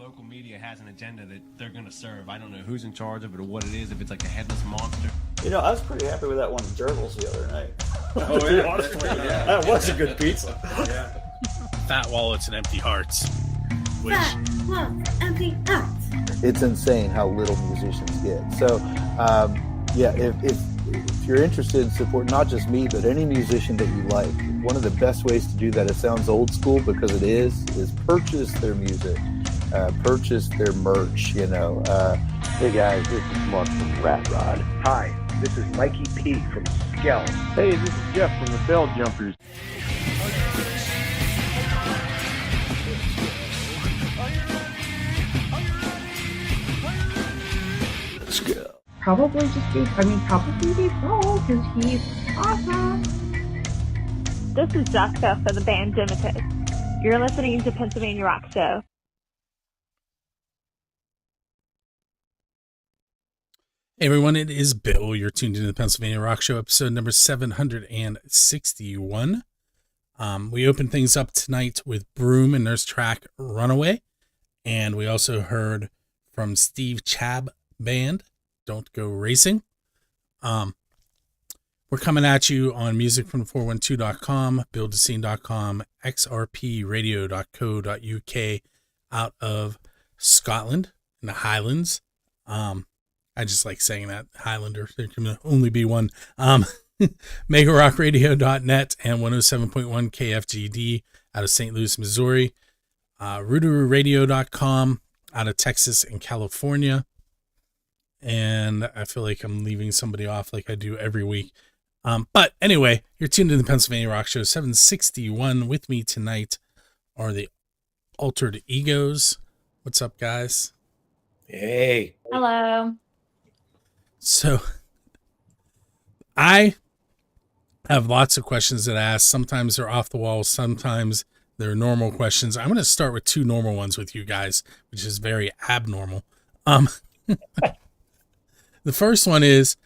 local media has an agenda that they're going to serve. I don't know who's in charge of it or what it is, if it's like a headless monster. You know, I was pretty happy with that one Gerbils the other night. Oh, yeah. Honestly, yeah. That was a good pizza. Yeah. Fat wallets and empty hearts. Which... Fat wallets, empty hearts. It's insane how little musicians get. So, if you're interested in support, not just me, but any musician that you like, one of the best ways to do that, it sounds old school because it is purchase their music, purchase their merch, you know. Hey guys, this is Mark from Rat Rod. Hi, this is Mikey P from Skell. Hey, this is Jeff from the Bell Jumpers. Let's go. Probably Dave Grohl, because he's awesome. This is Jessica for the band Dimitus. You're listening to Pennsylvania Rock Show. Hey everyone, it is Bill. You're tuned into the Pennsylvania Rock Show, episode number 761. We opened things up tonight with Broom and Nurse track Runaway. And we also heard from Steve Chab Band, Don't Go Racing. We're coming at you on musicfrom412.com, buildascene.com, xrpradio.co.uk out of Scotland in the Highlands. I just like saying that, Highlander. There can only be one. MegaRockRadio.net and 107.1 KFGD out of St. Louis, Missouri. RooterooRadio.com out of Texas and California. And I feel like I'm leaving somebody off like I do every week. But anyway, you're tuned in the Pennsylvania Rock Show 761. With me tonight are the Altered Egos. What's up, guys? Hey. Hello. So I have lots of questions that I ask. Sometimes they're off the wall. Sometimes they're normal questions. I'm going to start with two normal ones with you guys, which is very abnormal. The first one is,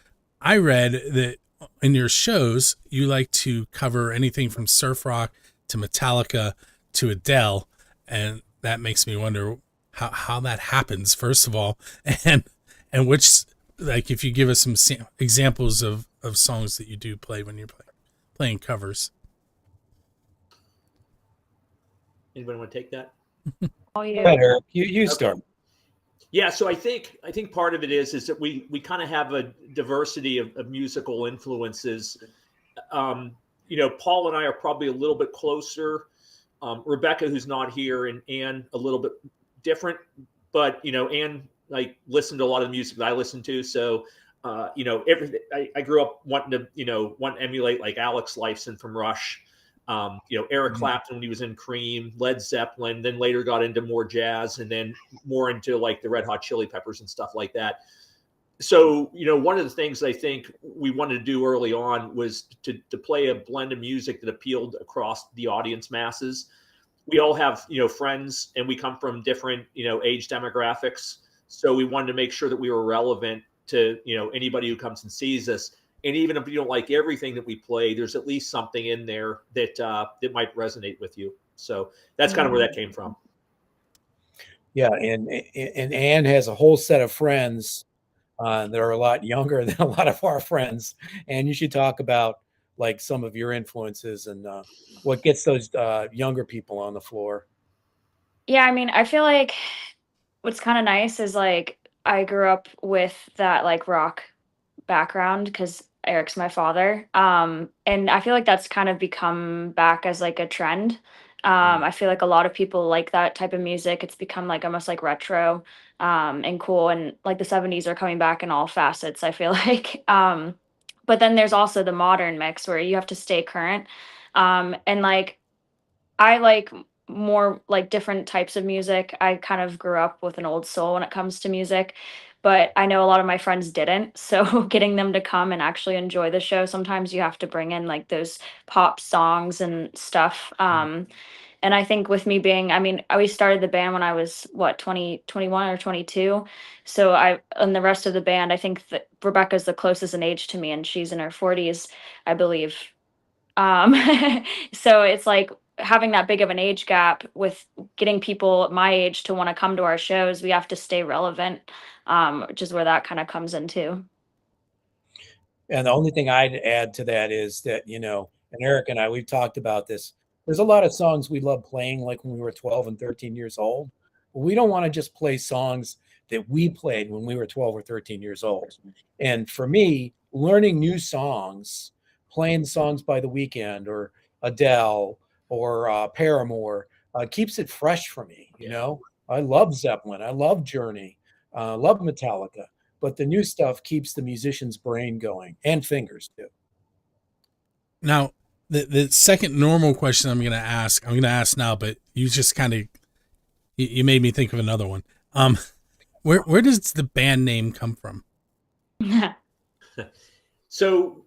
I read that in your shows, you like to cover anything from surf rock to Metallica to Adele. And that makes me wonder how that happens, first of all. And which, like, if you give us some examples of songs that you do play when you're playing covers. Anybody want to take that? Oh, yeah. Better. You start. Okay. Yeah, so I think part of it is that we kind of have a diversity of musical influences. Paul and I are probably a little bit closer. Rebecca, who's not here, and Ann a little bit different. But Ann listened to a lot of the music that I listen to. So everything. I grew up wanting to emulate like Alex Lifeson from Rush. Eric Clapton when he was in Cream, Led Zeppelin, then later got into more jazz and then more into like the Red Hot Chili Peppers and stuff like that. So, one of the things I think we wanted to do early on was to play a blend of music that appealed across the audience masses. We all have, friends, and we come from different, age demographics. So we wanted to make sure that we were relevant to, anybody who comes and sees us. And even if you don't like everything that we play, there's at least something in there that might resonate with you. So that's kind of where that came from. Yeah, and Ann has a whole set of friends that are a lot younger than a lot of our friends. And you should talk about like some of your influences and what gets those younger people on the floor. Yeah, I mean, I feel like what's kind of nice is like I grew up with that like rock background because Eric's my father. And I feel like that's kind of become back as like a trend. I feel like a lot of people like that type of music. It's become like almost like retro and cool. And like the 70s are coming back in all facets, I feel like. But then there's also the modern mix where you have to stay current. And like I like more like different types of music. I kind of grew up with an old soul when it comes to music. But I know a lot of my friends didn't. So getting them to come and actually enjoy the show, sometimes you have to bring in like those pop songs and stuff. And I think with me being, I always started the band when I was 21 or 22. So and the rest of the band, I think that Rebecca's the closest in age to me and she's in her 40s, I believe. So it's like having that big of an age gap with getting people my age to want to come to our shows, we have to stay relevant, which is where that kind of comes into. And the only thing I'd add to that is that, and Eric and I, we've talked about this. There's a lot of songs we love playing, like when we were 12 and 13 years old. But we don't want to just play songs that we played when we were 12 or 13 years old. And for me, learning new songs, playing songs by The Weeknd or Adele or Paramore keeps it fresh for me. I love Zeppelin. I love Journey. Love Metallica. But the new stuff keeps the musician's brain going and fingers too. Now, the second normal question I'm going to ask now, but you just kind of, you made me think of another one. Where does the band name come from? So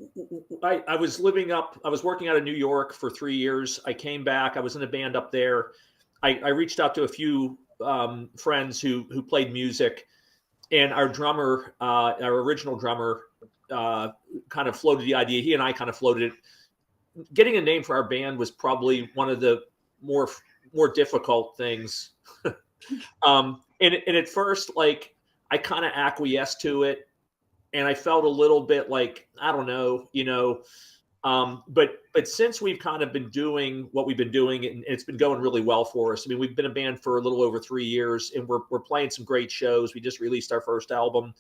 I was working out of New York for 3 years. I came back. I was in a band up there. I reached out to a few friends who played music, and our drummer, our original drummer, kind of floated the idea. He and I kind of floated it. Getting a name for our band was probably one of the more difficult things. And at first, like, I kind of acquiesced to it, and I felt a little bit like, I don't know, but since we've kind of been doing what we've been doing, and it's been going really well for us. I mean, we've been a band for a little over 3 years, and we're playing some great shows. We just released our first album.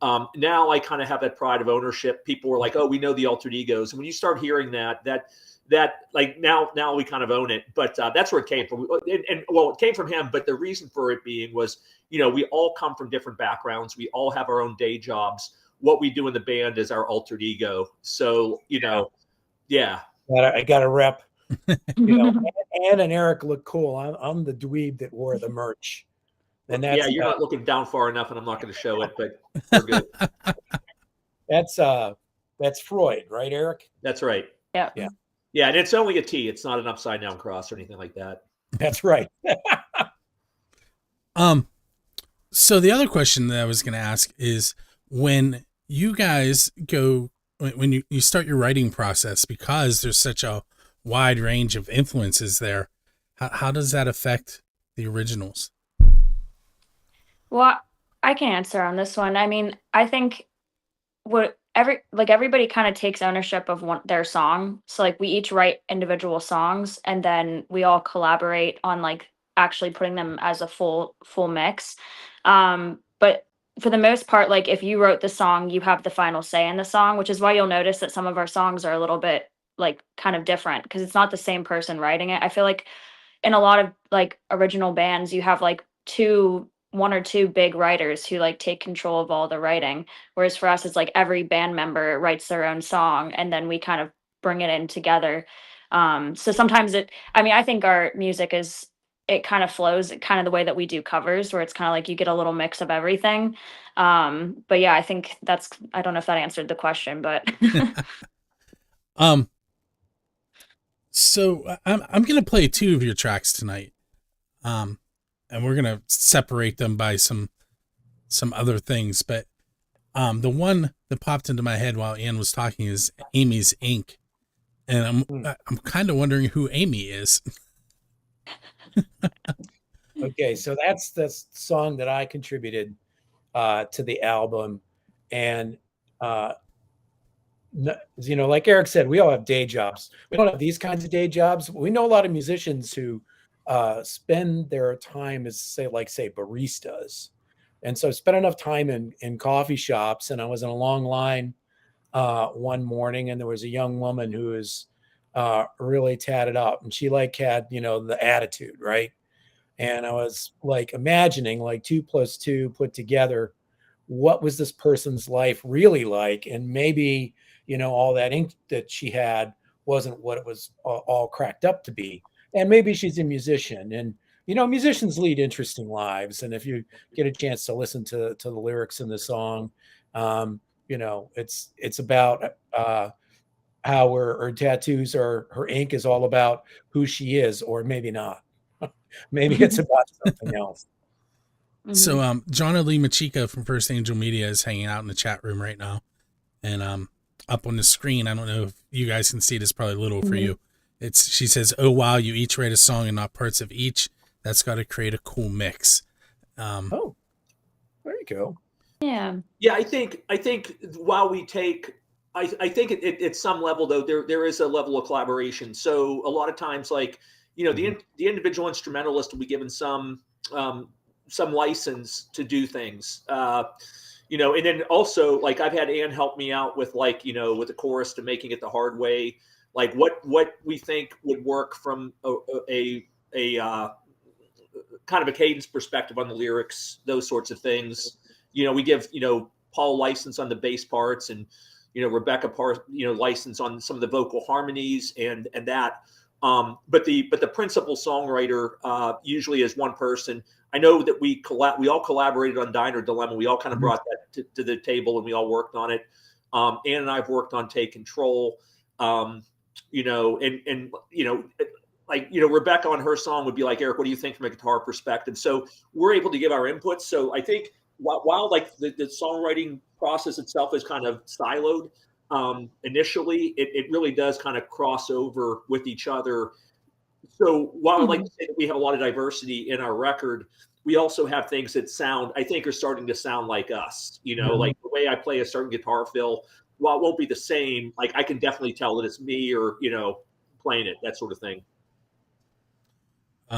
Now I kind of have that pride of ownership. People were like, "Oh, we know the Altered Egos," and when you start hearing that like now we kind of own it. But that's where it came from. And it came from him. But the reason for it being was, we all come from different backgrounds. We all have our own day jobs. What we do in the band is our alter ego. So, yeah. I got to rep. Ann and Eric look cool. I'm the dweeb that wore the merch. And that's, you're not looking down far enough, and I'm not going to show it, but we're good. That's Freud, right, Eric? That's right. Yeah. Yeah. Yeah, and it's only a T. It's not an upside down cross or anything like that. That's right. So the other question that I was going to ask is, when you guys when you start your writing process, because there's such a wide range of influences there, how does that affect the originals? Well, I can answer on this one. I mean, I think everybody kind of takes ownership of their song. So like we each write individual songs, and then we all collaborate on like actually putting them as a full mix. But for the most part, like if you wrote the song, you have the final say in the song, which is why you'll notice that some of our songs are a little bit like kind of different, because it's not the same person writing it. I feel like in a lot of like original bands, you have like one or two big writers who like take control of all the writing. Whereas for us, it's like every band member writes their own song, and then we kind of bring it in together. So sometimes I think our music it kind of flows kind of the way that we do covers, where it's kind of like you get a little mix of everything. But yeah, I think I don't know if that answered the question, but. So I'm going to play two of your tracks tonight. And we're going to separate them by some other things. But the one that popped into my head while Ann was talking is Amy's Ink. And I'm kind of wondering who Amy is. Okay, so that's the song that I contributed to the album. And, like Eric said, we all have day jobs. We don't have these kinds of day jobs. We know a lot of musicians who spend their time as say baristas. And so I spent enough time in coffee shops, and I was in a long line one morning, and there was a young woman who was really tatted up, and she had, the attitude, right? And I was like imagining like 2 + 2 put together, what was this person's life really like? And maybe, all that ink that she had wasn't what it was all cracked up to be. And maybe she's a musician, and musicians lead interesting lives. And if you get a chance to listen to the lyrics in the song, it's about how her tattoos her ink is all about who she is, or maybe not. Maybe it's about something else. So Jonna Lee Machika from First Angel Media is hanging out in the chat room right now, and up on the screen, I don't know if you guys can see it, it's probably little for you. She says, "Oh wow, you each write a song and not parts of each. That's got to create a cool mix." Oh, there you go. Yeah. Yeah, I think while we take, I think at some level though there is a level of collaboration. So a lot of times, like the individual instrumentalist will be given some license to do things. And then also like I've had Ann help me out with like with the chorus to making it the hard way, like what we think would work from a kind of a cadence perspective on the lyrics, those sorts of things. We give Paul license on the bass parts, and Rebecca license on some of the vocal harmonies and that. But the principal songwriter usually is one person. I know that we all collaborated on Diner Dilemma. We all kind of brought that to the table and we all worked on it. Ann and I've worked on Take Control. Rebecca on her song would be like, Eric, what do you think from a guitar perspective? So we're able to give our inputs. So I think while like the songwriting process itself is kind of siloed initially, it really does kind of cross over with each other. So while I like to say that we have a lot of diversity in our record, we also have things that I think are starting to sound like us. Like the way I play a certain guitar fill, while it won't be the same, like I can definitely tell that it's me or playing it, that sort of thing.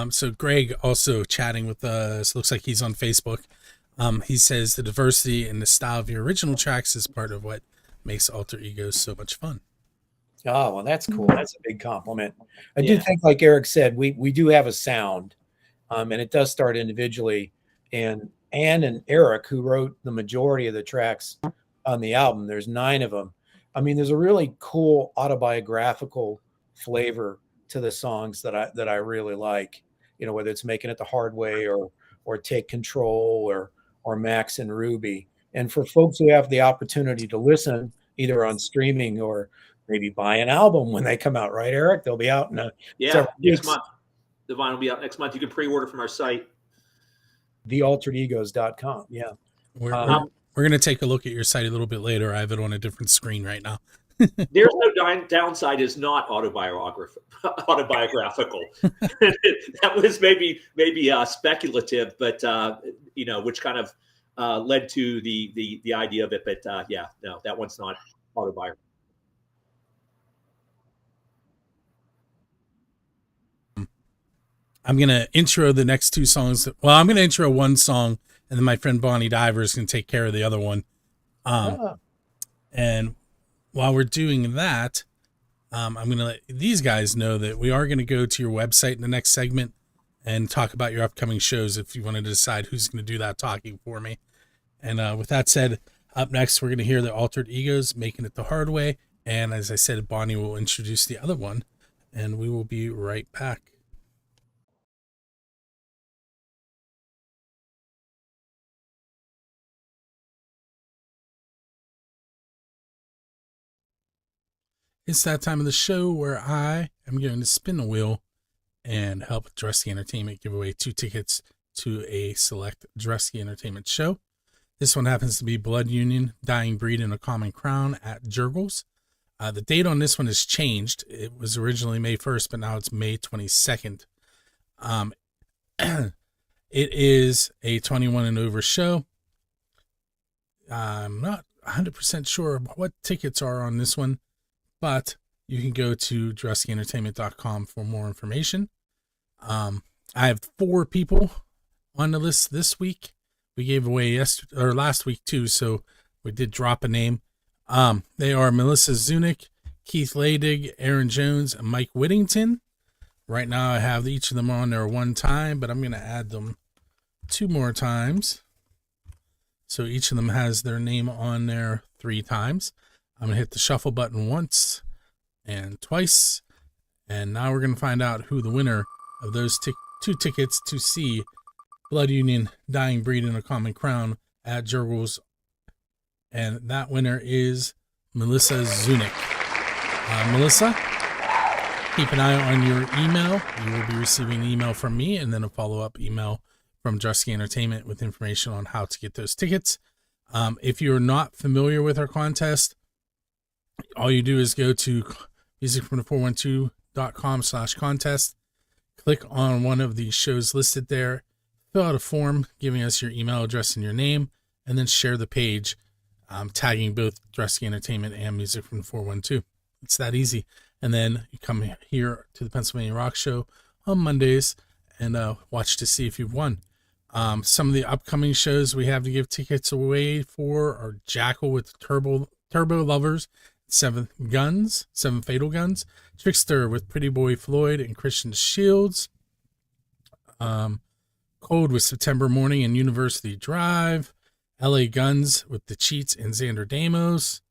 So Greg also chatting with us, looks like he's on Facebook. He says the diversity and the style of your original tracks is part of what makes Alter Egos so much fun. Oh, well, that's cool. That's a big compliment. I do think, like Eric said, we do have a sound, and it does start individually. And Ann and Eric, who wrote the majority of the tracks on the album, there's 9 of them. I mean, there's a really cool autobiographical flavor to the songs that I really like. Whether it's Making It the Hard Way or Take Control or Max and Ruby. And for folks who have the opportunity to listen either on streaming or maybe buy an album when they come out, right, Eric? They'll be out in next month. The vinyl will be out next month. You can pre-order from our site, thealteregos.com. Yeah. We're going to take a look at your site a little bit later. I have it on a different screen right now. There's no downside. Is not autobiographical. That was maybe speculative, but which kind of led to the idea of it. But no, that one's not autobiographical. I'm going to intro the next 2 songs. Well, I'm going to intro one song, and then my friend Bonnie Diver is going to take care of the other one. And while we're doing that, I'm going to let these guys know that we are going to go to your website in the next segment and talk about your upcoming shows if you want to decide who's going to do that talking for me. And with that said, up next, we're going to hear the Altered Egos, Making It the Hard Way. And as I said, Bonnie will introduce the other one, and we will be right back. It's that time of the show where I am going to spin the wheel and help Dresky Entertainment give away 2 tickets to a select Dresky Entertainment show. This one happens to be Blood Union, Dying Breed, and a Common Crown at Jurgles. The date on this one has changed. It was originally May 1st, but now it's May 22nd. It is a 21 and over show. I'm not 100% sure what tickets are on this one, but you can go to DreskyEntertainment.com for more information. I have 4 people on the list this week. We gave away last week too, so we did drop a name. They are Melissa Zunick, Keith Leidig, Aaron Jones, and Mike Whittington. Right now I have each of them on there 1 time, but I'm going to add them 2 more times. So each of them has their name on there 3 times. I'm going to hit the shuffle button once and twice. And now we're going to find out who the winner of those 2 tickets to see Blood Union, Dying Breed, and a Common Crown at Jurgles. And that winner is Melissa Zunick. Melissa, keep an eye on your email. You will be receiving an email from me and then a follow-up email from Dresky Entertainment with information on how to get those tickets. If you're not familiar with our contest, all you do is go to pittsburgh.com/contest. Click on one of the shows listed there, fill out a form giving us your email address and your name, and then share the page, tagging both Drusky Entertainment and Music from 412. It's that easy. And then you come here to the Pennsylvania Rock Show on Mondays and watch to see if you've won. Some of the upcoming shows we have to give tickets away for are Jackal with Turbo Lovers, Seven Fatal Guns, Trickster with Pretty Boy Floyd and Christian Shields, Cold with September Morning and University Drive, LA Guns with The Cheats and Xander Damos,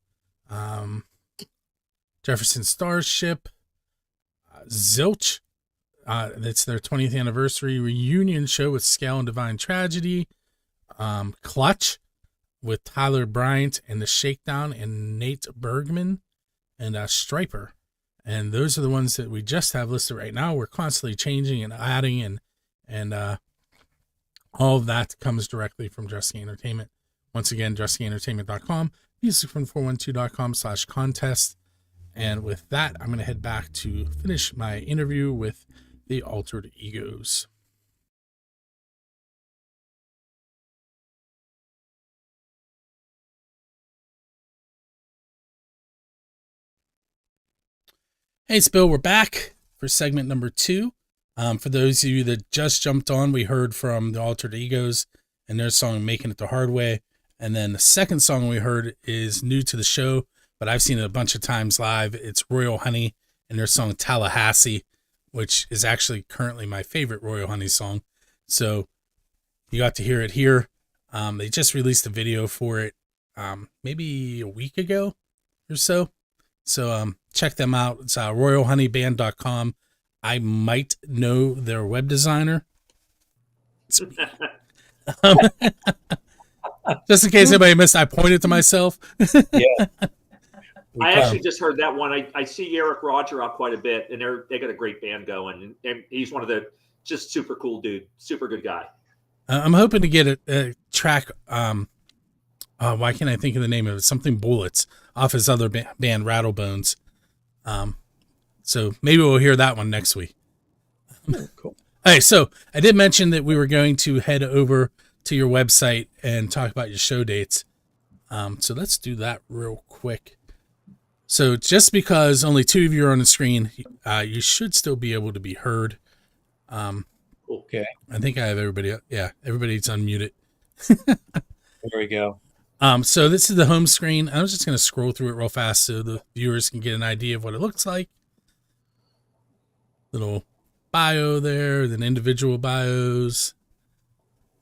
Jefferson Starship, Zilch, that's their 20th anniversary reunion show with Scale and Divine Tragedy, Clutch with Tyler Bryant and The Shakedown and Nate Bergman, and Striper. And those are the ones that we just have listed right now. We're constantly changing and adding, and all of that comes directly from Drusky Entertainment. Once again, druskyentertainment.com, musicfrom412.com/contest. And with that, I'm going to head back to finish my interview with the Altered Egos. Hey, it's Bill. We're back for segment number 2. For those of you that just jumped on, we heard from the Altered Egos and their song Making It the Hard Way. And then the second song we heard is new to the show, but I've seen it a bunch of times live. It's Royal Honey and their song Tallahassee, which is actually currently my favorite Royal Honey song. So you got to hear it here. They just released a video for it maybe a week ago or so. So check them out. It's royalhoneyband.com. I might know their web designer. Just in case anybody missed, I pointed to myself. Yeah. I actually just heard that one. I see Eric Roger up quite a bit, and they got a great band going, and he's one of the just super cool dude, super good guy. I'm hoping to get a track. Why can't I think of the name of it? Something Bullets off his other band Rattlebones. So maybe we'll hear that one next week. Cool. All right, so I did mention that we were going to head over to your website and talk about your show dates. So let's do that real quick. So just because only 2 of you are on the screen, you should still be able to be heard. Okay. I think I have everybody. Yeah, everybody's unmuted. There we go. So this is the home screen. I was just going to scroll through it real fast so the viewers can get an idea of what it looks like. Little bio there, then individual bios.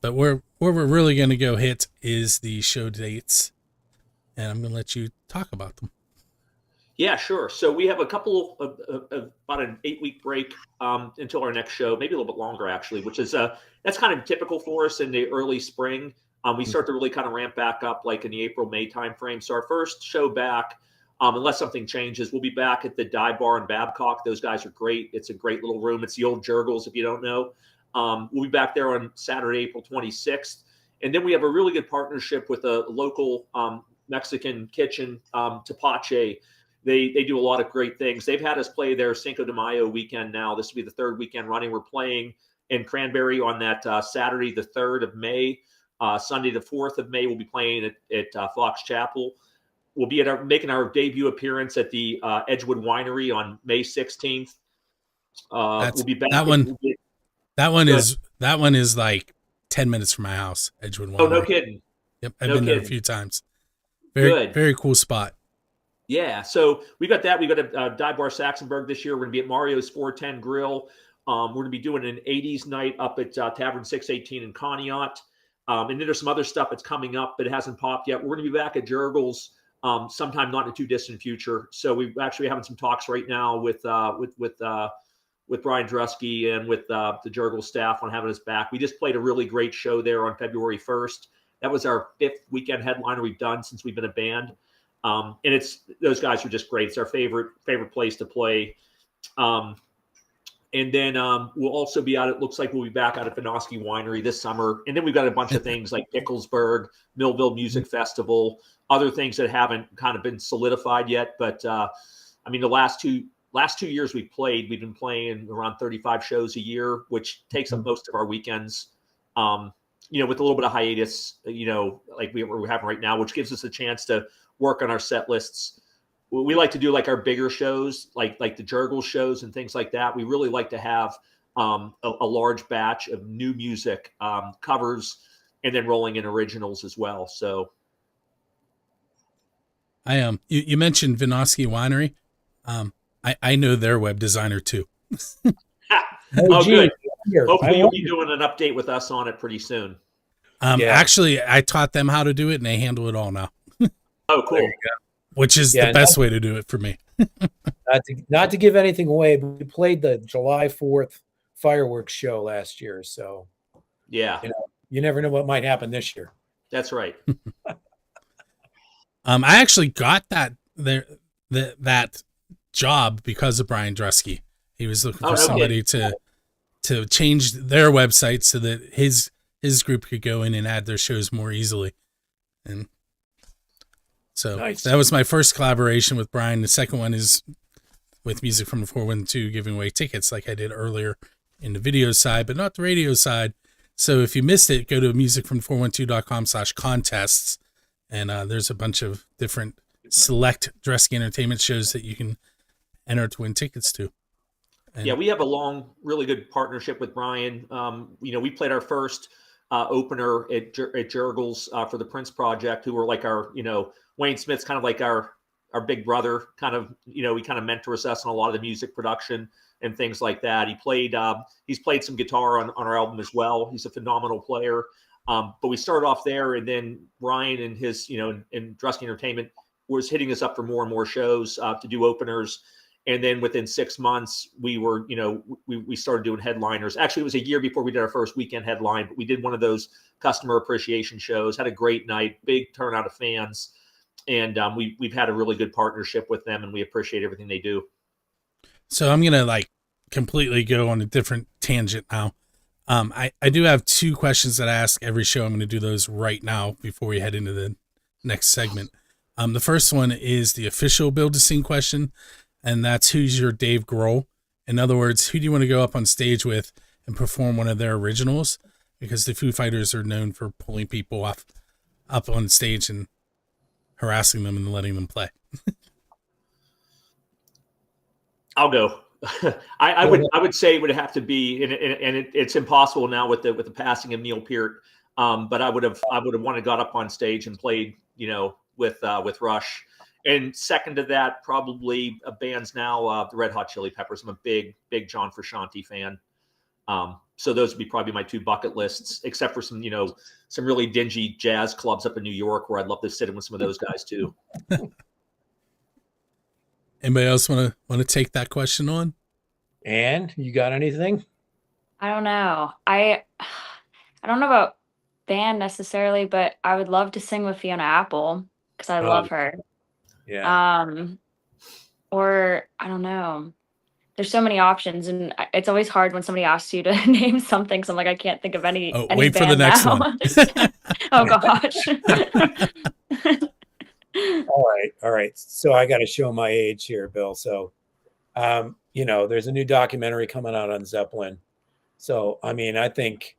But where we're really going to go hit is the show dates. And I'm going to let you talk about them. Yeah, sure. So we have a couple of about an 8-week break until our next show, maybe a little bit longer actually, which is that's kind of typical for us in the early spring. We start to really kind of ramp back up like in the April-May timeframe. So our first show back, unless something changes, we'll be back at the Dive Bar in Babcock. Those guys are great. It's a great little room. It's the old Jurgles, if you don't know. We'll be back there on Saturday, April 26th. And then we have a really good partnership with a local Mexican kitchen, Tapache. They do a lot of great things. They've had us play their Cinco de Mayo weekend now. This will be the 3rd weekend running. We're playing in Cranberry on that Saturday, the 3rd of May. Sunday, the 4th of May, we'll be playing at Fox Chapel. We'll be making our debut appearance at the Edgewood Winery on May 16th. We'll be back. That one is like 10 minutes from my house, Edgewood Winery. Oh, no kidding. Yep, I've been there a few times. Very cool spot. Yeah, so we got that. We got a Dive Bar Saxonburg this year. We're going to be at Mario's 410 Grill. We're going to be doing an 80s night up at Tavern 618 in Conneaut. And then there's some other stuff that's coming up, but it hasn't popped yet. We're going to be back at Jurgles sometime not in a too distant future. So we're actually having some talks right now with Brian Drusky and with the Jurgles staff on having us back. We just played a really great show there on February 1st. That was our 5th weekend headliner we've done since we've been a band. And those guys are just great. It's our favorite place to play. And then we'll also be out. It looks like we'll be back out at Benoski Winery this summer. And then we've got a bunch of things like Picklesburg, Millville Music Festival, other things that haven't kind of been solidified yet. But I mean, the last two last 2 years we've been playing around 35 shows a year, which takes up most of our weekends. With a little bit of hiatus, like we're having right now, which gives us a chance to work on our set lists. We like to do like our bigger shows, like the Jurgle shows and things like that. We really like to have a large batch of new music, covers, and then rolling in originals as well. So you mentioned Vinosky Winery. I know their web designer too. Oh, good. Here. Hopefully you'll be doing an update with us on it pretty soon. Actually, I taught them how to do it, and they handle it all now. Oh, cool. Which is the best way to do it for me. not to give anything away, but we played the July 4th fireworks show last year. So, yeah, you never know what might happen this year. That's right. I actually got that job because of Brian Dresky. He was looking for somebody to change their website so that his group could go in and add their shows more easily. And so that was my first collaboration with Brian. The second one is with Music from the 412, giving away tickets like I did earlier in the video side, but not the radio side. So if you missed it, go to musicfrom412.com/contests. And there's a bunch of different select Dresky Entertainment shows that you can enter to win tickets to. And we have a long, really good partnership with Brian. We played our first opener at Jurgles for the Prince Project, who were like our, Wayne Smith's kind of like our big brother, kind of, he kind of mentors us on a lot of the music production and things like that. He's played some guitar on our album as well. He's a phenomenal player. But we started off there, and then Ryan and his, and Dresky Entertainment was hitting us up for more and more shows to do openers. And then within 6 months, we were, we started doing headliners. Actually, it was a year before we did our first weekend headline, but we did one of those customer appreciation shows, had a great night, big turnout of fans. And we've had a really good partnership with them, and we appreciate everything they do. So I'm going to completely go on a different tangent now. I do have two questions that I ask every show. I'm going to do those right now before we head into the next segment. The first one is the official Build a Scene question, and that's who's your Dave Grohl? In other words, who do you want to go up on stage with and perform one of their originals? Because the Foo Fighters are known for pulling people up on stage and harassing them and letting them play. I'll go. I would say it would have to be, and it's impossible now with the passing of Neil Peart. But I would have wanted to got up on stage and played, with Rush. And second to that, probably bands now, the Red Hot Chili Peppers. I'm a big John Frusciante fan. So those would be probably my two bucket lists, except for some really dingy jazz clubs up in New York where I'd love to sit in with some of those guys too. Anybody else want to take that question on? And you got anything? I don't know. I don't know about band necessarily, but I would love to sing with Fiona Apple because I love her. Yeah. Or I don't know. There's so many options, and it's always hard when somebody asks you to name something. So I'm like, I can't think of any. Oh, any wait for the next now. one. Oh gosh. All right. So I got to show my age here, Bill. So, there's a new documentary coming out on Zeppelin. So, I think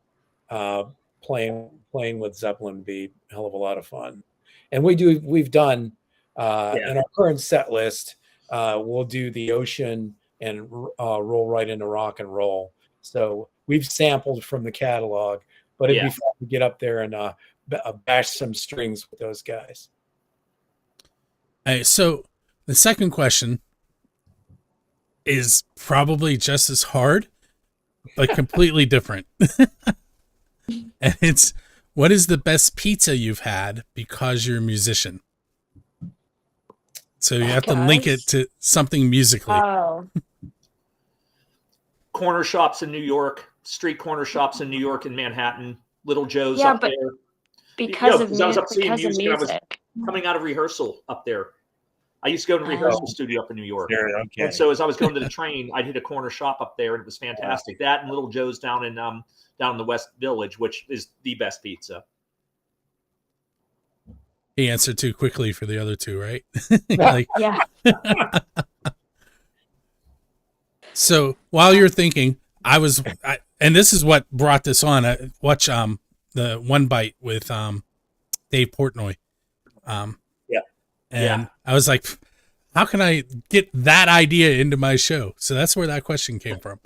playing with Zeppelin would be a hell of a lot of fun. And we've done in our current set list, we'll do The Ocean and Roll Right into Rock and Roll. So we've sampled from the catalog, but it'd be fun to get up there and bash some strings with those guys. So the second question is probably just as hard, but completely different. And it's, what is the best pizza you've had because you're a musician? So you have to link it to something musically. Oh. Corner shops in New York, street corner shops in New York and Manhattan, Little Joe's Yeah, up but there. because of I was up seeing because of music. I was music. coming out of rehearsal up there. I used to go to the rehearsal studio up in New York. Sure, okay. And so as I was going to the train, I'd hit a corner shop up there, and it was fantastic. That and Little Joe's down in the West Village, which is the best pizza. He answered too quickly for the other two, right? Yeah. So while you're thinking, and this is what brought this on. I watch the One Bite with Dave Portnoy. Yeah. And I was like, how can I get that idea into my show? So that's where that question came from.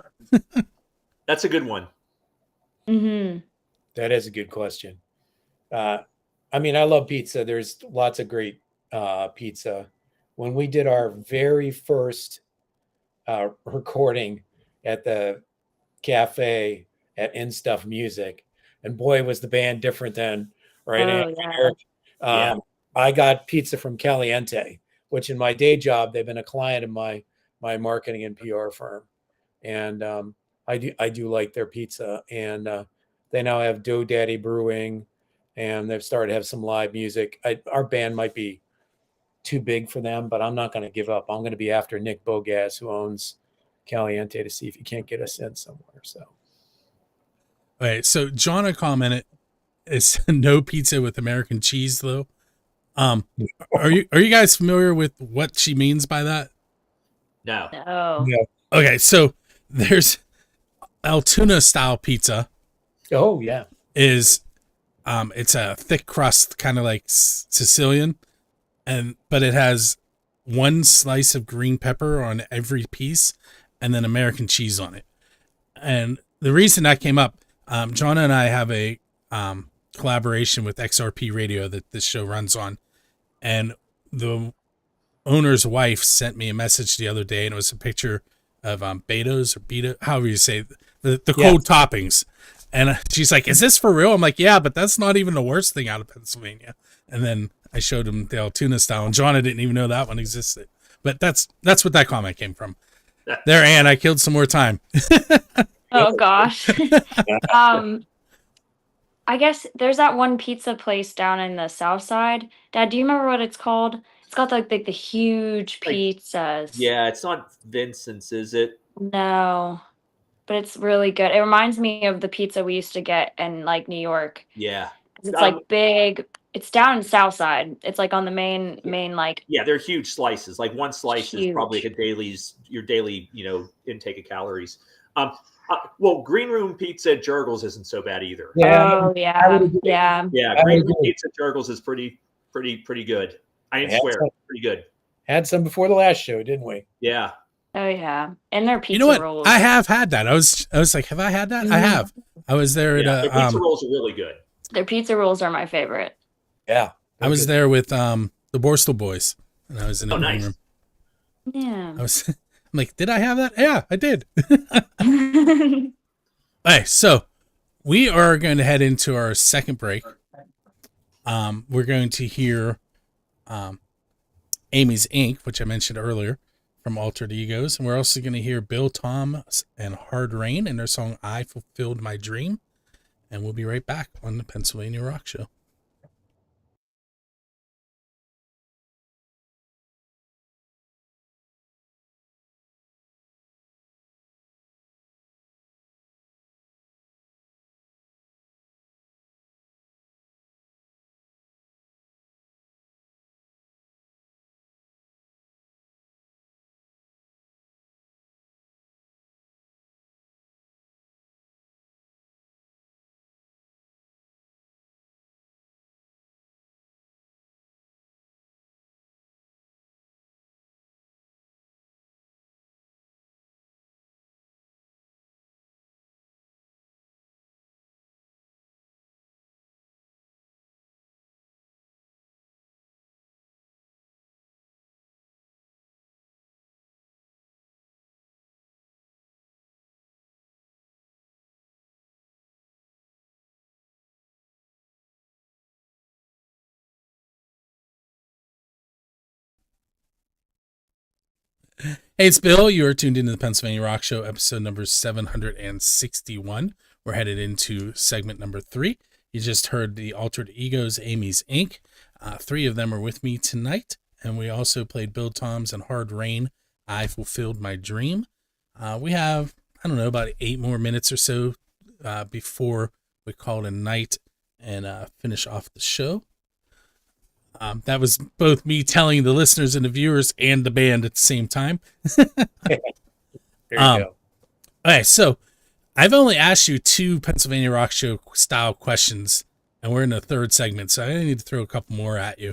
That's a good one. Mm-hmm. That is a good question. I mean, I love pizza. There's lots of great pizza. When we did our very first recording at the cafe at In Stuff Music, and boy, was the band different then, right? Oh, yeah. I got pizza from Caliente, which in my day job, they've been a client of my marketing and PR firm. And I do like their pizza. And they now have Dough Daddy Brewing, and they've started to have some live music. Our band might be too big for them, but I'm not going to give up. I'm going to be after Nick Bogaz, who owns Caliente, to see if he can't get us in somewhere. So, All right. So John had commented, "It's no pizza with American cheese, though." Are you guys familiar with what she means by that? No. No. yeah. Okay, so there's Altoona style pizza. Oh yeah. Is it's a thick crust, kind of like Sicilian, but it has one slice of green pepper on every piece, and then American cheese on it. And the reason that came up, John and I have a collaboration with XRP Radio that this show runs on, and the owner's wife sent me a message the other day, and it was a picture of Beto's or Beta, however you say the cold toppings. And she's like, "Is this for real?" I'm like, "Yeah, but that's not even the worst thing out of Pennsylvania." And then I showed him the Altoona style, and John, I didn't even know that one existed. But that's what that comment came from. There, Ann, I killed some more time. Oh gosh. I guess there's that one pizza place down in the South Side. Dad, do you remember what it's called? It's got like the huge pizzas. Yeah, it's not Vincent's, is it? No, but it's really good. It reminds me of the pizza we used to get in like New York. Yeah. It's like big. It's down in South Side. It's like on the main like. Yeah, they're huge slices. Like one slice Huge. is probably your daily intake of calories. Well, Green Room Pizza at Jurgles isn't so bad either. Yeah. Oh yeah, yeah. Yeah, Green Room Pizza at Jurgles is pretty good. I didn't swear, pretty good. Had some before the last show, didn't we? Yeah. Oh yeah, and their pizza You know what? rolls. I have had that. I was like, have I had that? I have. I was there at their pizza rolls are really good. Their pizza rolls are my favorite. Yeah. I was there with the Borstal Boys, and I was in the green room. Yeah. I'm like, did I have that? Yeah, I did. Okay, so we are going to head into our second break. We're going to hear Amy's Ink, which I mentioned earlier, from Altered Egos. And we're also going to hear Bill Thomas and Hard Rain and their song I Fulfilled My Dream. And we'll be right back on the Pennsylvania Rock Show. Hey, it's Bill. You are tuned into the Pennsylvania Rock Show, episode number 761. We're headed into segment number 3. You just heard the Altered Egos, Amy's Ink. 3 of them are with me tonight. And we also played Bill Toms and Hard Rain, I Fulfilled My Dream. We have, about 8 more minutes or so before we call it a night and finish off the show. That was both me telling the listeners and the viewers and the band at the same time. There you go. Okay, so I've only asked you 2 Pennsylvania Rock Show style questions, and we're in the 3rd segment, so I need to throw a couple more at you.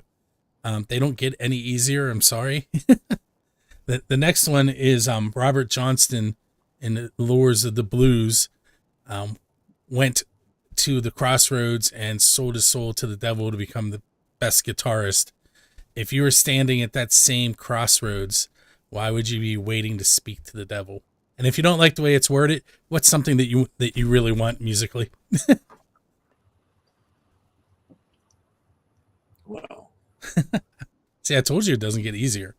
They don't get any easier. I'm sorry. The next one is Robert Johnston in the Lures of the Blues went to the crossroads and sold his soul to the devil to become the best guitarist. If you were standing at that same crossroads, why would you be waiting to speak to the devil? And if you don't like the way it's worded, what's something that you really want musically? Wow. See, I told you it doesn't get easier.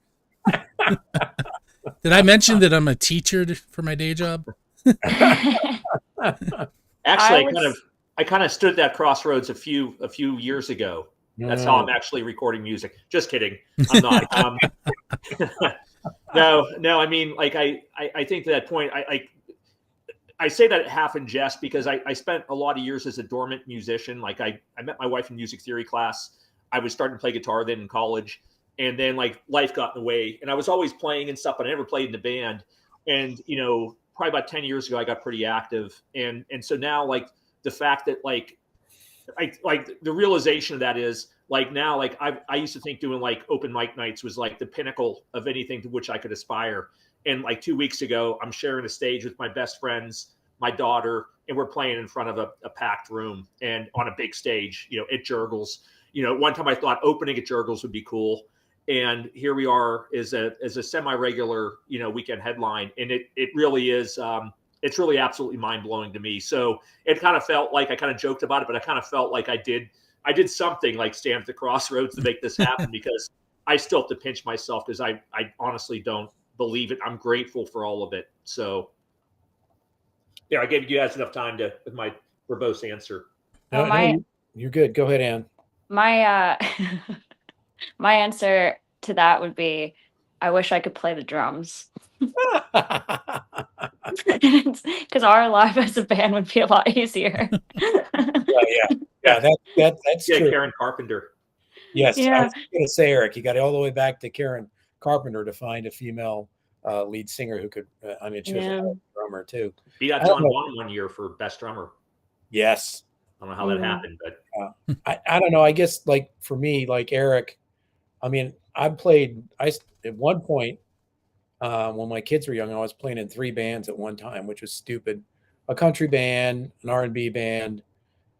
Did I mention that I'm a teacher for my day job? Actually, I kind of stood at that crossroads a few years ago. That's how I'm actually recording music. Just kidding. I'm not. No. I mean, like I think to that point, I say that half in jest because I spent a lot of years as a dormant musician. Like I met my wife in music theory class. I was starting to play guitar then in college, and then like life got in the way. And I was always playing and stuff, but I never played in the band. And probably about 10 years ago, I got pretty active. And so now, like the fact that like the realization of that is like now, like I used to think doing like open mic nights was like the pinnacle of anything to which I could aspire. And like 2 weeks ago, I'm sharing a stage with my best friends, my daughter, and we're playing in front of a packed room and on a big stage, at Jurgles. One time I thought opening at Jurgles would be cool. And here we are as a semi-regular, weekend headline. And it really is, it's really absolutely mind-blowing to me. So it kind of felt like I kind of joked about it, but I kind of felt like I did something like stand at the crossroads to make this happen because I still have to pinch myself because I honestly don't believe it. I'm grateful for all of it. So yeah, I gave you guys enough time with my verbose answer. No, you're good. Go ahead, Ann. My my answer to that would be, I wish I could play the drums. Because our life as a band would be a lot easier. Yeah. That's true. Karen Carpenter. Yes, Yeah. I was going to say, Eric, you got all the way back to Karen Carpenter to find a female lead singer who could. She was a drummer too. He got John Bonham one year for best drummer. Yes. I don't know how that happened, but I don't know. I guess like for me, like Eric, I mean, at one point when my kids were young, I was playing in 3 bands at one time, which was stupid. A country band, an R&B band,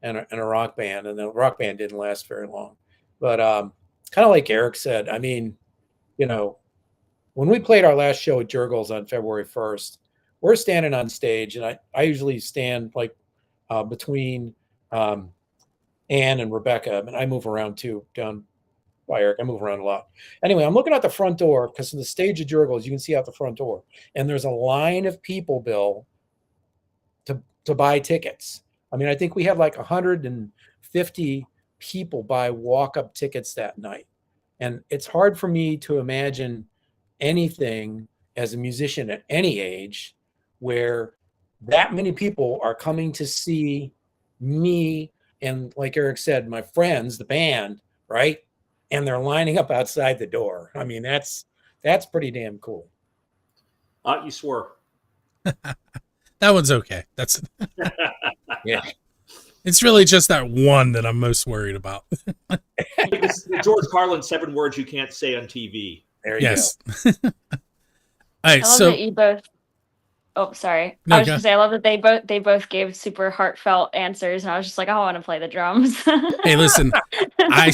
and a rock band. And the rock band didn't last very long. But kind of like Eric said, I mean, when we played our last show at Jurgles on February 1st, we're standing on stage, and I usually stand like between Ann and Rebecca, and I move around too down by Eric. I move around a lot. Anyway, I'm looking out the front door because in the stage of Jurgles, you can see out the front door, and there's a line of people, Bill, to buy tickets. I mean, I think we had like 150 people buy walk-up tickets that night, and it's hard for me to imagine anything as a musician at any age where that many people are coming to see me and, like Eric said, my friends, the band, right? And they're lining up outside the door. I mean, that's pretty damn cool. You swore. That one's okay. That's yeah. It's really just that one that I'm most worried about. George Carlin, 7 words you can't say on TV. There you go. All right, I love that you both. Oh, sorry. No, I was just gonna say, I love that they both gave super heartfelt answers, and I was just like, I want to play the drums. Hey, listen, I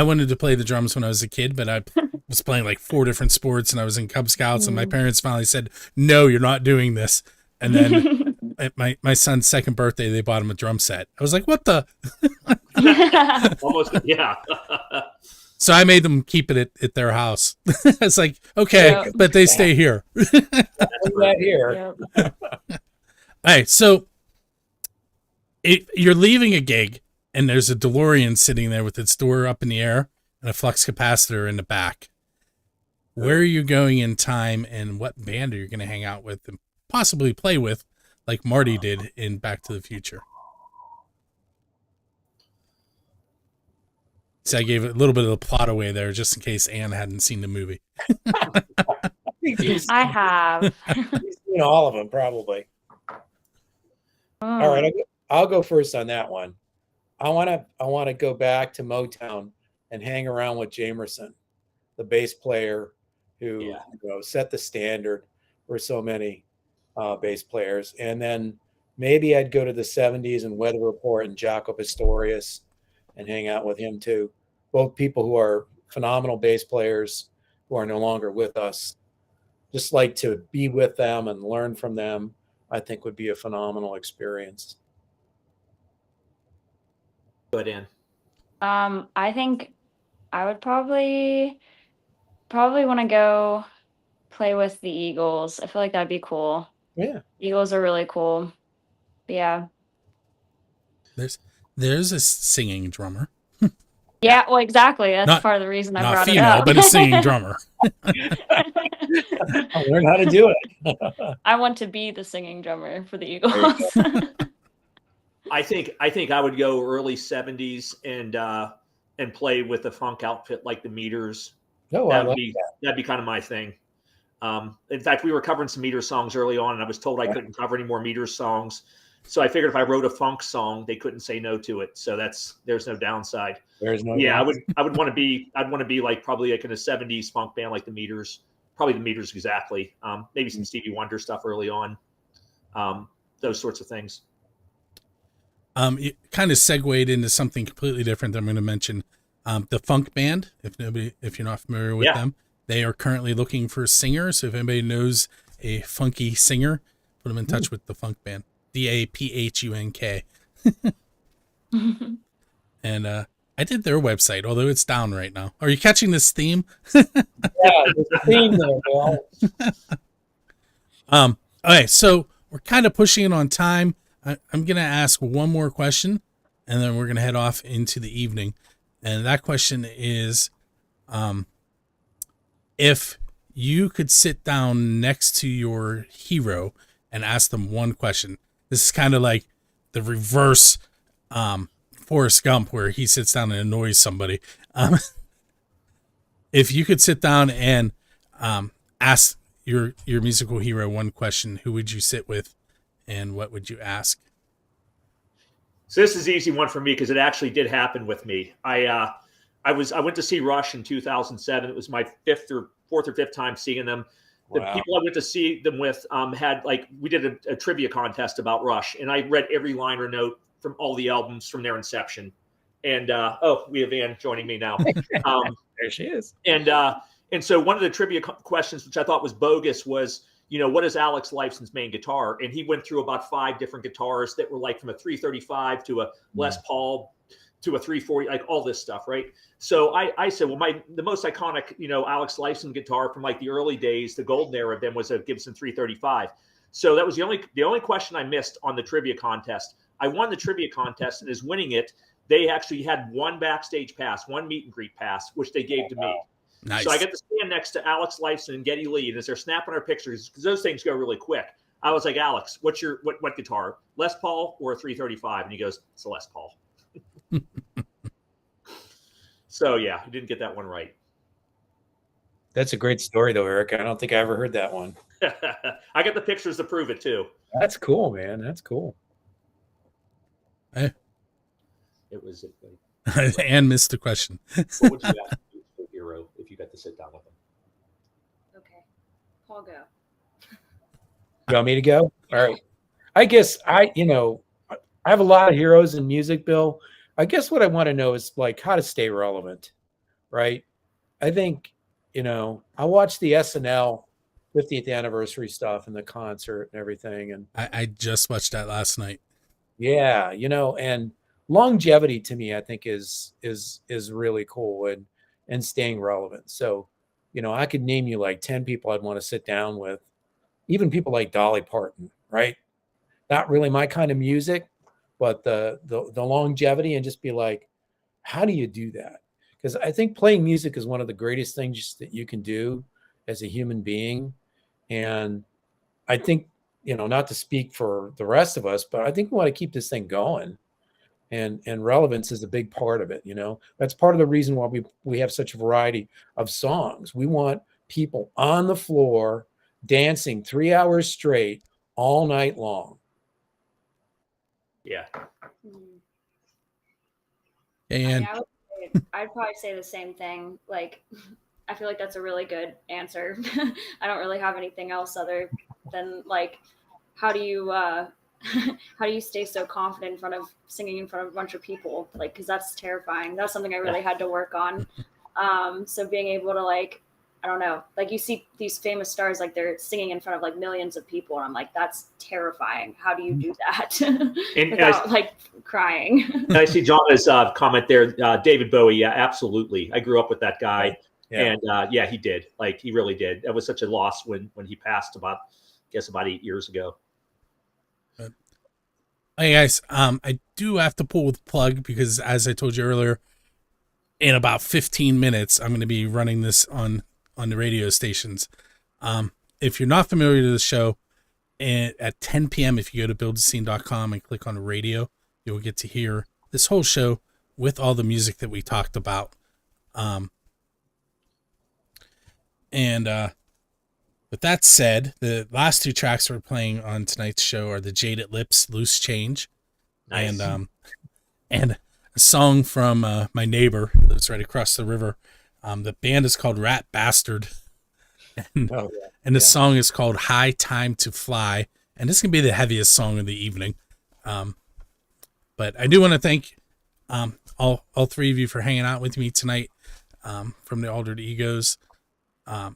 wanted to play the drums when I was a kid, but I was playing like 4 different sports, and I was in Cub Scouts, and my parents finally said, "No, you're not doing this." And then at my son's 2nd birthday, they bought him a drum set. I was like, "What the?" Almost, yeah. So I made them keep it at their house. It's like, okay, but they stay here. Right here. All right, so you're leaving a gig, and there's a DeLorean sitting there with its door up in the air and a flux capacitor in the back. Where are you going in time, and what band are you going to hang out with and possibly play with, like Marty did in Back to the Future? So I gave a little bit of the plot away there, just in case Anne hadn't seen the movie. I have. You've seen all of them, probably. All Mm. right, I'll go first on that one. I want to go back to Motown and hang around with Jamerson, the bass player who set the standard for so many bass players. And then maybe I'd go to the 70s and Weather Report and Jaco Pastorius and hang out with him too. Both people who are phenomenal bass players who are no longer with us. Just like to be with them and learn from them, I think would be a phenomenal experience. Go ahead, Ann. I think I would probably want to go play with the Eagles. I feel like that'd be cool. Yeah. Eagles are really cool. But yeah. There's a singing drummer. Yeah, well, exactly. That's part of the reason I brought female, it up. but a singing drummer. I'll learn how to do it. I want to be the singing drummer for the Eagles. I think I would go early 70s and play with a funk outfit like the Meters. Oh, that'd be kind of my thing. In fact, we were covering some Meters songs early on, and I was told I couldn't cover any more Meters songs. So I figured if I wrote a funk song, they couldn't say no to it. So there's no downside. There's no. Yeah, I would want to be. I'd want to be like probably like in a 70s funk band like the Meters. Probably the Meters exactly. Maybe some Stevie Wonder stuff early on. Those sorts of things. It kind of segued into something completely different that I'm going to mention. The Funk Band, if you're not familiar with them, they are currently looking for singers. So if anybody knows a funky singer, put them in touch with the Funk Band. DAPHUNK. And I did their website, although it's down right now. Are you catching this theme? Yeah, there's a theme there, Bill. Okay, so we're kind of pushing it on time. I'm going to ask one more question, and then we're going to head off into the evening. And that question is, if you could sit down next to your hero and ask them one question. This is kind of like the reverse Forrest Gump, where he sits down and annoys somebody. If you could sit down and ask your musical hero one question, who would you sit with, and what would you ask? So this is an easy one for me because it actually did happen with me. I went to see Rush in 2007. It was my fourth or fifth time seeing them. The people I went to see them with had we did a trivia contest about Rush, and I read every liner note from all the albums from their inception. And we have Ann joining me now. There she is. And so one of the trivia questions, which I thought was bogus, was, what is Alex Lifeson's main guitar? And he went through about 5 different guitars that were like from a 335 to a Les Paul to a 340, like all this stuff, right? So I said, well, the most iconic, Alex Lifeson guitar from like the early days, the golden era of them, was a Gibson 335. So that was the only question I missed on the trivia contest. I won the trivia contest, and as winning it, they actually had one backstage pass, one meet and greet pass, which they gave to me. Nice. So I get to stand next to Alex Lifeson and Geddy Lee, and as they're snapping our pictures, because those things go really quick, I was like, Alex, what's your what guitar? Les Paul or a 335? And he goes, it's a Les Paul. So yeah, he didn't get that one right. That's a great story, though, Eric. I don't think I ever heard that one. I got the pictures to prove it too. That's cool, man. That's cool. Hey. It was. Anne missed the question. What would you ask your hero if you got to sit down with him? Okay, Paul, go. You want me to go? All right. I guess I have a lot of heroes in music, Bill. I guess what I want to know is how to stay relevant, right? I think, I watched the SNL 50th anniversary stuff and the concert and everything. And I just watched that last night. Yeah. And longevity to me, I think is really cool and staying relevant. So, I could name you 10 people I'd want to sit down with, even people like Dolly Parton, right? Not really my kind of music, but the longevity, and just be like, how do you do that? Because I think playing music is one of the greatest things that you can do as a human being. And I think, not to speak for the rest of us, but I think we want to keep this thing going. And relevance is a big part of it. That's part of the reason why we have such a variety of songs. We want people on the floor dancing 3 hours straight all night long. Yeah. And I'd probably say the same thing. Like, I feel like that's a really good answer. I don't really have anything else other than like, how do you stay so confident in front of singing in front of a bunch of people? Like, because that's terrifying. That's something I really had to work on. So being able to like, I don't know, like you see these famous stars, like they're singing in front of like millions of people. And I'm like, that's terrifying. How do you do that without like crying? I see John's comment there. David Bowie. Yeah, absolutely. I grew up with that guy. Yeah. And yeah, he did. Like, he really did. That was such a loss when he passed about 8 years ago. Hey guys, I do have to pull with plug because, as I told you earlier, in about 15 minutes, I'm going to be running this on the radio stations. If you're not familiar with the show, at 10 p.m., if you go to buildscene.com and click on the radio, you'll get to hear this whole show with all the music that we talked about. With that said, the last two tracks we're playing on tonight's show are the Jaded Lips, Loose Change, Nice. and a song from my neighbor who lives right across the river. The band is called Rat Bastard, and the song is called High Time to Fly, and this can be the heaviest song of the evening. But I do want to thank all three of you for hanging out with me tonight, from the Altered Egos.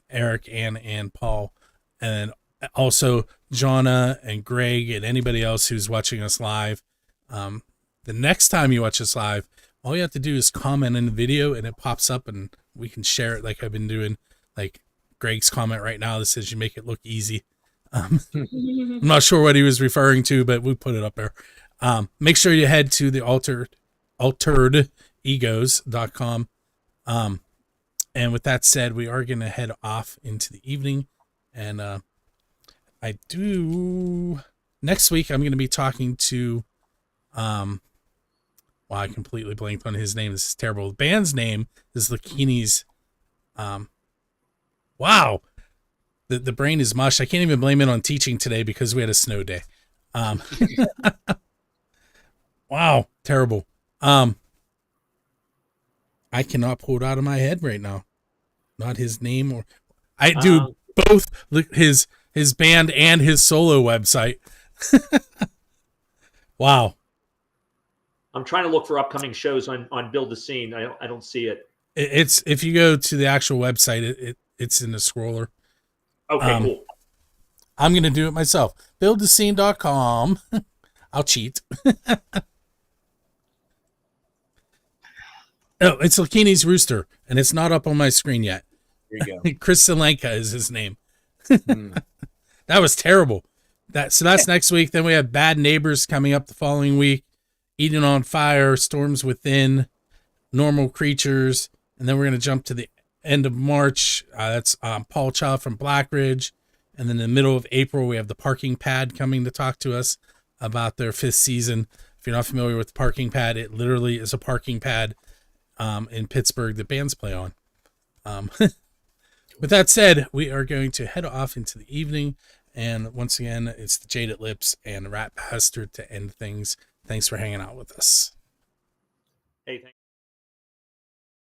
Eric, Ann, and Paul, and also Jonna and Greg and anybody else who's watching us live. The next time you watch us live, all you have to do is comment in the video and it pops up and we can share it like I've been doing, like Greg's comment right now that says you make it look easy. I'm not sure what he was referring to, but we put it up there. Make sure you head to the alteredegos.com. And with that said, we are going to head off into the evening. And next week, I'm going to be talking to, I completely blanked on his name. This is terrible. The band's name is Lakini's. Wow. The brain is mush. I can't even blame it on teaching today because we had a snow day. Wow. Terrible. I cannot pull it out of my head right now. Not his name, or I do both his band and his solo website. Wow. I'm trying to look for upcoming shows on Build the Scene. I don't see it. It's if you go to the actual website, it's in the scroller. Okay, cool. I'm gonna do it myself. Buildthescene.com. I'll cheat. Oh, it's Lakini's Rooster, and it's not up on my screen yet. There you go. Chris Zelenka is his name. That was terrible. So that's next week. Then we have Bad Neighbors coming up the following week. Eden on Fire, Storms Within, Normal Creatures, and then we're going to jump to the end of March. That's Paul Child from Blackridge. And then in the middle of April, we have the Parking Pad coming to talk to us about their 5th season. If you're not familiar with the Parking Pad, it literally is a parking pad in Pittsburgh that bands play on. With that said, we are going to head off into the evening. And once again, it's the Jaded Lips and Rat Bastard to end things. Thanks for hanging out with us. Hey, thanks.